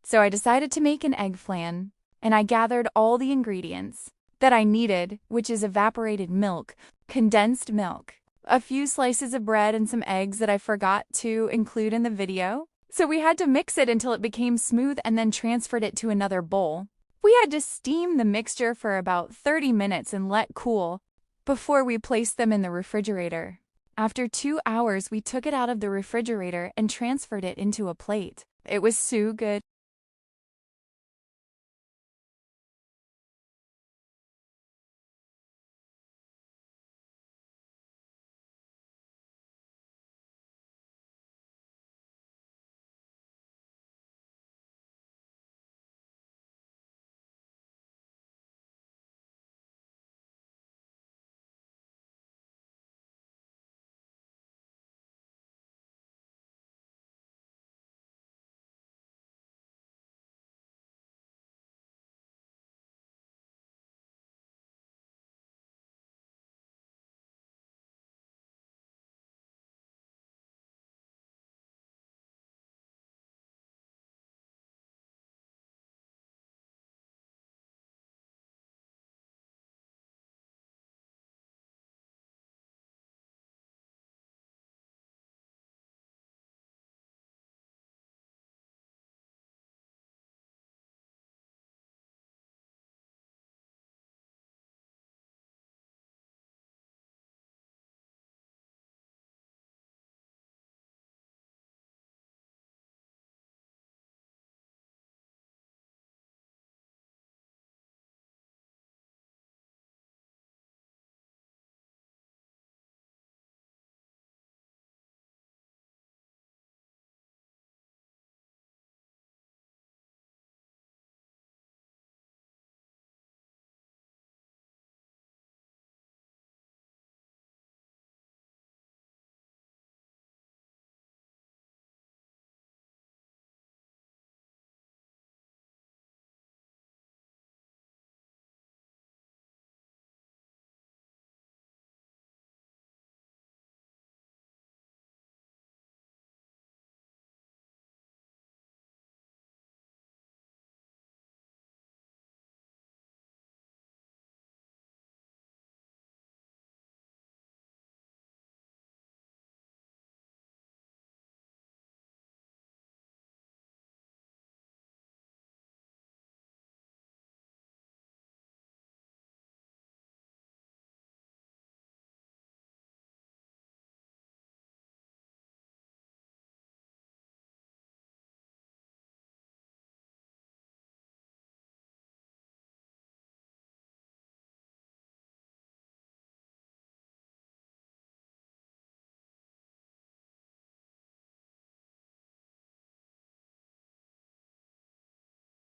So I decided to make an egg flan, and I gathered all the ingredients that I needed, which is evaporated milk, condensed milk, a few slices of bread, and some eggs that I forgot to include in the video. So we had to mix it until it became smooth and then transferred it to another bowl. We had to steam the mixture for about 30 minutes and let cool before we placed them in the refrigerator. After 2 hours, we took it out of the refrigerator and transferred it into a plate. It was so good.